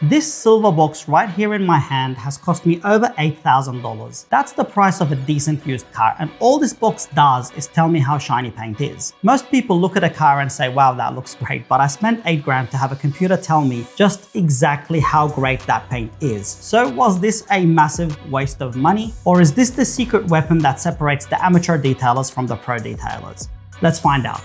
This silver box right here in my hand has cost me over $8,000. That's the price of a decent used car, and all this box does is tell me how shiny paint is. Most people look at a car and say, wow, that looks great, but I spent $8 grand to have a computer tell me just exactly how great that paint is. So was this a massive waste of money, or is this the secret weapon that separates the amateur detailers from the pro detailers? Let's find out.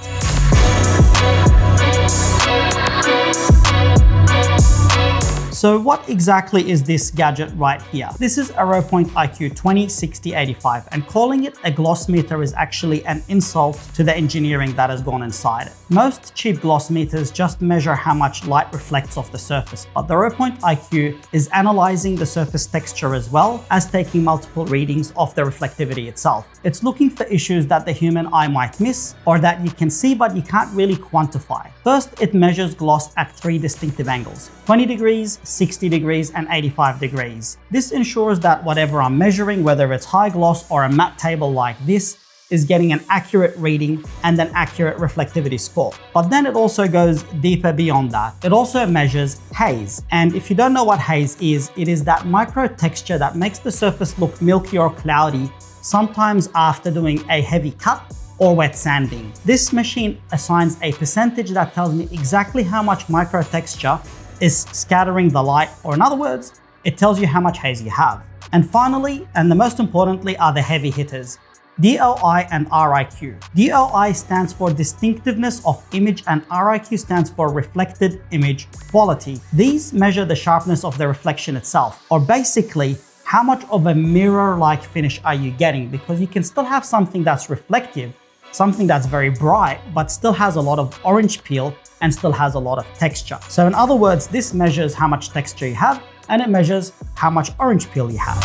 So what exactly is this gadget right here? This is a Rhopoint IQ 206085, and calling it a gloss meter is actually an insult to the engineering that has gone inside it. Most cheap gloss meters just measure how much light reflects off the surface, but the Rhopoint IQ is analyzing the surface texture as well as taking multiple readings of the reflectivity itself. It's looking for issues that the human eye might miss or that you can see but you can't really quantify. First, it measures gloss at 3 distinctive angles: 20 degrees, 60 degrees, and 85 degrees. This ensures that whatever I'm measuring, whether it's high gloss or a matte table like this, is getting an accurate reading and an accurate reflectivity score. But then it also goes deeper beyond that. It also measures haze. And if you don't know what haze is, it is that micro texture that makes the surface look milky or cloudy, sometimes after doing a heavy cut or wet sanding. This machine assigns a percentage that tells me exactly how much micro texture is scattering the light, or in other words, it tells you how much haze you have. And finally, and the most importantly, are the heavy hitters: DOI and RIQ. DOI stands for distinctiveness of image and RIQ stands for reflected image quality. These measure the sharpness of the reflection itself, or basically how much of a mirror-like finish are you getting, because you can still have something that's reflective, something that's very bright, but still has a lot of orange peel and still has a lot of texture. So in other words, this measures how much texture you have, and it measures how much orange peel you have.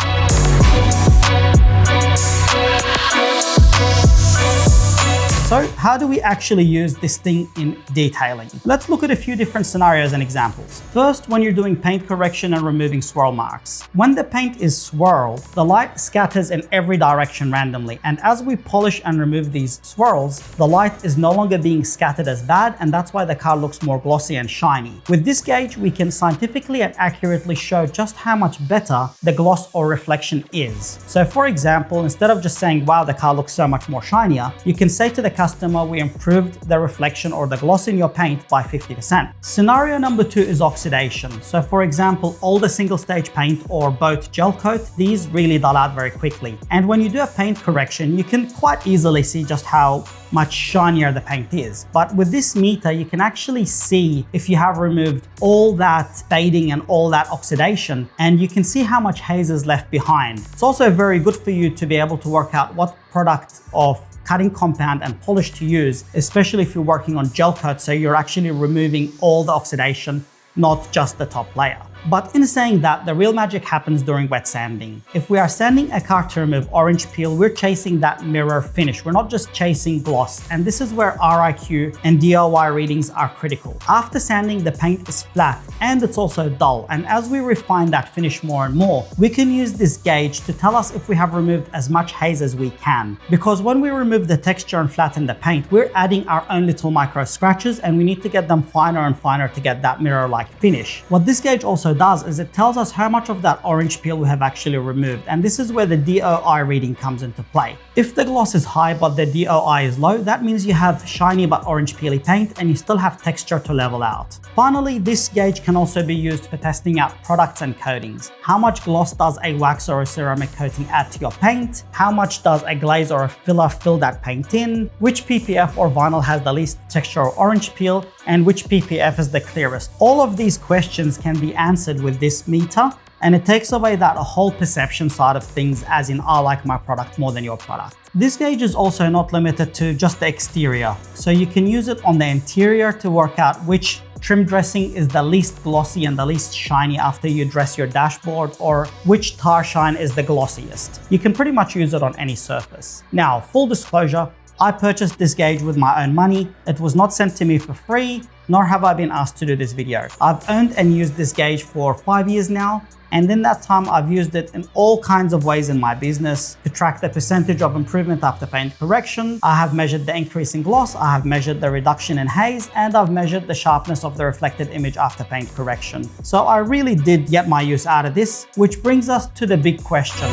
So how do we actually use this thing in detailing? Let's look at a few different scenarios and examples. First, when you're doing paint correction and removing swirl marks. When the paint is swirled, the light scatters in every direction randomly, and as we polish and remove these swirls, the light is no longer being scattered as bad, and that's why the car looks more glossy and shiny. With this gauge, we can scientifically and accurately show just how much better the gloss or reflection is. So for example, instead of just saying, wow, the car looks so much more shinier, you can say to the customer, we improved the reflection or the gloss in your paint by 50%. Scenario number 2 is oxidation. So for example, older single stage paint or boat gel coat, these really dull out very quickly. And when you do a paint correction, you can quite easily see just how much shinier the paint is. But with this meter, you can actually see if you have removed all that fading and all that oxidation, and you can see how much haze is left behind. It's also very good for you to be able to work out what product of cutting compound and polish to use, especially if you're working on gel coat, so you're actually removing all the oxidation, not just the top layer. But in saying that, the real magic happens during wet sanding. If we are sanding a car to remove orange peel, we're chasing that mirror finish. We're not just chasing gloss. And this is where RIQ and DOI readings are critical. After sanding, the paint is flat and it's also dull. And as we refine that finish more and more, we can use this gauge to tell us if we have removed as much haze as we can. Because when we remove the texture and flatten the paint, we're adding our own little micro scratches, and we need to get them finer and finer to get that mirror-like finish. What this gauge also does is it tells us how much of that orange peel we have actually removed, and this is where the DOI reading comes into play. If the gloss is high but the DOI is low, that means you have shiny but orange peely paint and you still have texture to level out. Finally, this gauge can also be used for testing out products and coatings. How much gloss does a wax or a ceramic coating add to your paint? How much does a glaze or a filler fill that paint in? Which PPF or vinyl has the least texture or orange peel? And which PPF is the clearest? All of these questions can be answered with this meter, and it takes away that whole perception side of things, as in I like my product more than your product. This gauge is also not limited to just the exterior, so you can use it on the interior to work out which trim dressing is the least glossy and the least shiny after you dress your dashboard, or which tar shine is the glossiest. You can pretty much use it on any surface. Now, full disclosure, I purchased this gauge with my own money. It was not sent to me for free, nor have I been asked to do this video. I've owned and used this gauge for 5 years now, and in that time I've used it in all kinds of ways in my business to track the percentage of improvement after paint correction. I have measured the increase in gloss, I have measured the reduction in haze, and I've measured the sharpness of the reflected image after paint correction. So I really did get my use out of this, which brings us to the big question.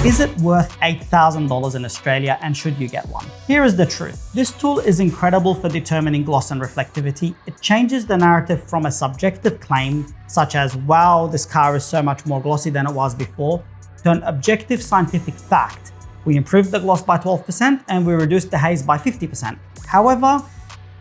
Is it worth $8,000 in Australia, and should you get one? Here is the truth. This tool is incredible for determining gloss and reflectivity. It changes the narrative from a subjective claim, such as, wow, this car is so much more glossy than it was before, to an objective scientific fact. We improved the gloss by 12% and we reduced the haze by 50%. However,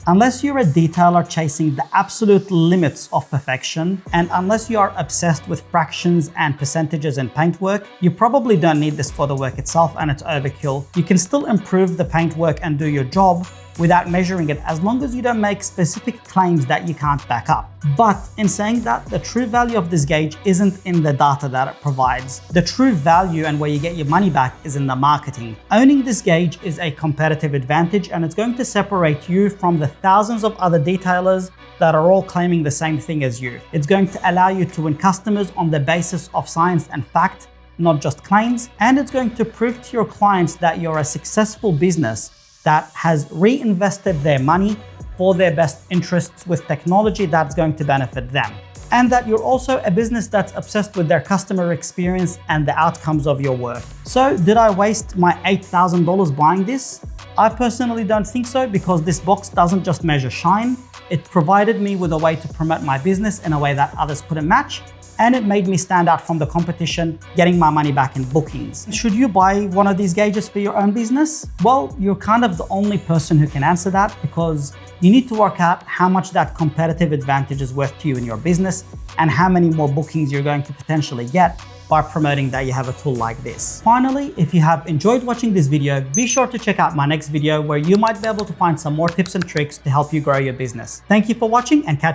unless you're a detailer chasing the absolute limits of perfection, and unless you are obsessed with fractions and percentages in paintwork, you probably don't need this for the work itself and it's overkill. You can still improve the paintwork and do your job without measuring it, as long as you don't make specific claims that you can't back up. But in saying that, the true value of this gauge isn't in the data that it provides. The true value and where you get your money back is in the marketing. Owning this gauge is a competitive advantage, and it's going to separate you from the thousands of other detailers that are all claiming the same thing as you. It's going to allow you to win customers on the basis of science and fact, not just claims. And it's going to prove to your clients that you're a successful business that has reinvested their money for their best interests with technology that's going to benefit them. And that you're also a business that's obsessed with their customer experience and the outcomes of your work. So did I waste my $8,000 buying this? I personally don't think so, because this box doesn't just measure shine. It provided me with a way to promote my business in a way that others couldn't match. And it made me stand out from the competition, getting my money back in bookings. Should you buy one of these gauges for your own business? Well, you're kind of the only person who can answer that, because you need to work out how much that competitive advantage is worth to you in your business and how many more bookings you're going to potentially get by promoting that you have a tool like this. Finally, if you have enjoyed watching this video, be sure to check out my next video where you might be able to find some more tips and tricks to help you grow your business. Thank you for watching, and catch you